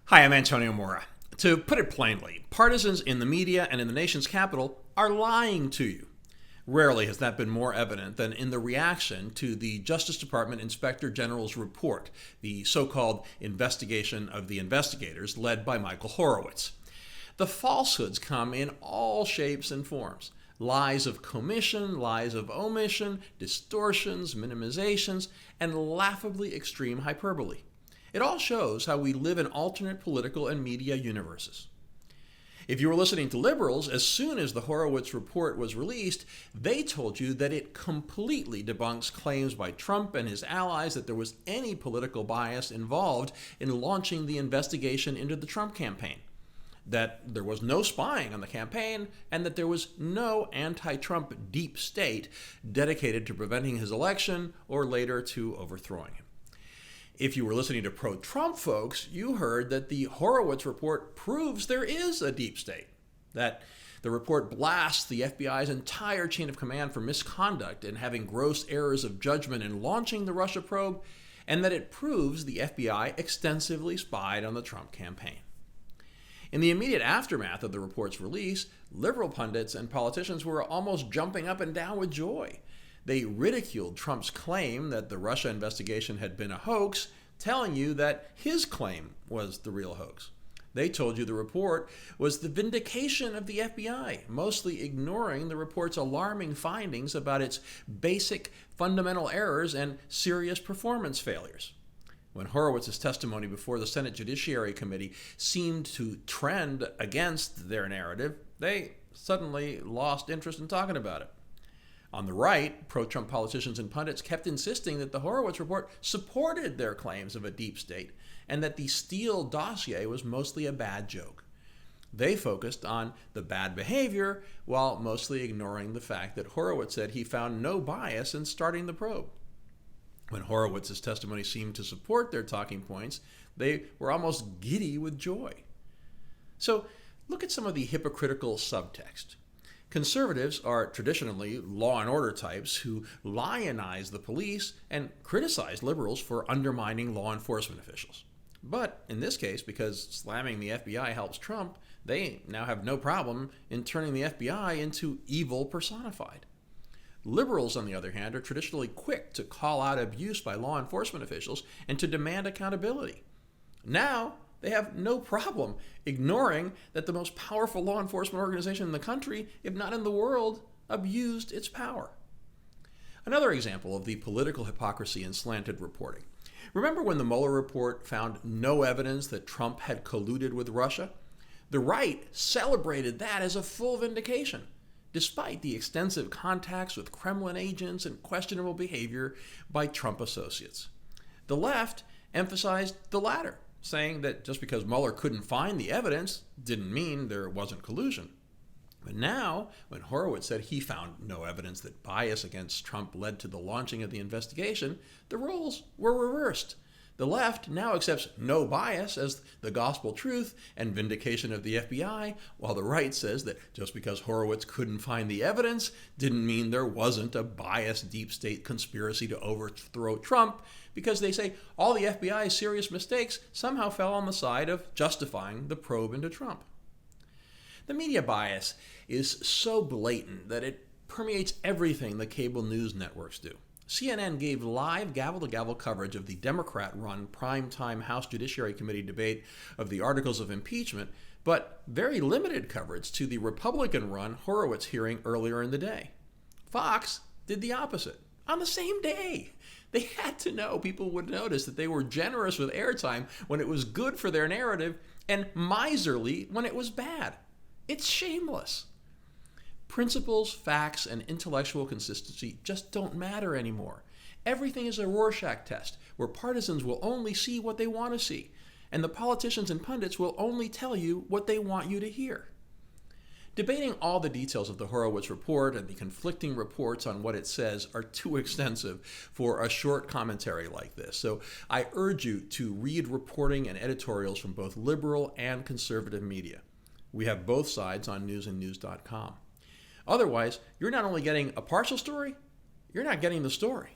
Hi, I'm Antonio Mora. To put it plainly, partisans in the media and in the nation's capital are lying to you. Rarely has that been more evident than in the reaction to the Justice Department Inspector General's report, the so-called investigation of the investigators led by Michael Horowitz. The falsehoods come in all shapes and forms. Lies of commission, lies of omission, distortions, minimizations, and laughably extreme hyperbole. It all shows how we live in alternate political and media universes. If you were listening to liberals, as soon as the Horowitz report was released, they told you that it completely debunks claims by Trump and his allies that there was any political bias involved in launching the investigation into the Trump campaign, that there was no spying on the campaign, and that there was no anti-Trump deep state dedicated to preventing his election or later to overthrowing him. If you were listening to pro-Trump folks, you heard that the Horowitz report proves there is a deep state, that the report blasts the FBI's entire chain of command for misconduct and having gross errors of judgment in launching the Russia probe, and that it proves the FBI extensively spied on the Trump campaign. In the immediate aftermath of the report's release, liberal pundits and politicians were almost jumping up and down with joy. They ridiculed Trump's claim that the Russia investigation had been a hoax, telling you that his claim was the real hoax. They told you the report was the vindication of the FBI, mostly ignoring the report's alarming findings about its basic fundamental errors and serious performance failures. When Horowitz's testimony before the Senate Judiciary Committee seemed to trend against their narrative, they suddenly lost interest in talking about it. On the right, pro-Trump politicians and pundits kept insisting that the Horowitz report supported their claims of a deep state and that the Steele dossier was mostly a bad joke. They focused on the bad behavior while mostly ignoring the fact that Horowitz said he found no bias in starting the probe. When Horowitz's testimony seemed to support their talking points, they were almost giddy with joy. So look at some of the hypocritical subtext. Conservatives are traditionally law and order types who lionize the police and criticize liberals for undermining law enforcement officials. But in this case, because slamming the FBI helps Trump, they now have no problem in turning the FBI into evil personified. Liberals, on the other hand, are traditionally quick to call out abuse by law enforcement officials and to demand accountability. Now, they have no problem ignoring that the most powerful law enforcement organization in the country, if not in the world, abused its power. Another example of the political hypocrisy in slanted reporting. Remember when the Mueller report found no evidence that Trump had colluded with Russia? The right celebrated that as a full vindication, despite the extensive contacts with Kremlin agents and questionable behavior by Trump associates. The left emphasized the latter, saying that just because Mueller couldn't find the evidence didn't mean there wasn't collusion. But now, when Horowitz said he found no evidence that bias against Trump led to the launching of the investigation, the roles were reversed. The left now accepts no bias as the gospel truth and vindication of the FBI, while the right says that just because Horowitz couldn't find the evidence didn't mean there wasn't a biased deep state conspiracy to overthrow Trump, because they say all the FBI's serious mistakes somehow fell on the side of justifying the probe into Trump. The media bias is so blatant that it permeates everything the cable news networks do. CNN gave live gavel-to-gavel coverage of the Democrat-run primetime House Judiciary Committee debate of the articles of impeachment, but very limited coverage to the Republican-run Horowitz hearing earlier in the day. Fox did the opposite on the same day. They had to know people would notice that they were generous with airtime when it was good for their narrative and miserly when it was bad. It's shameless. Principles, facts, and intellectual consistency just don't matter anymore. Everything is a Rorschach test where partisans will only see what they want to see, and the politicians and pundits will only tell you what they want you to hear. Debating all the details of the Horowitz report and the conflicting reports on what it says are too extensive for a short commentary like this, so I urge you to read reporting and editorials from both liberal and conservative media. We have both sides on newsandnews.com. Otherwise, you're not only getting a partial story, you're not getting the story.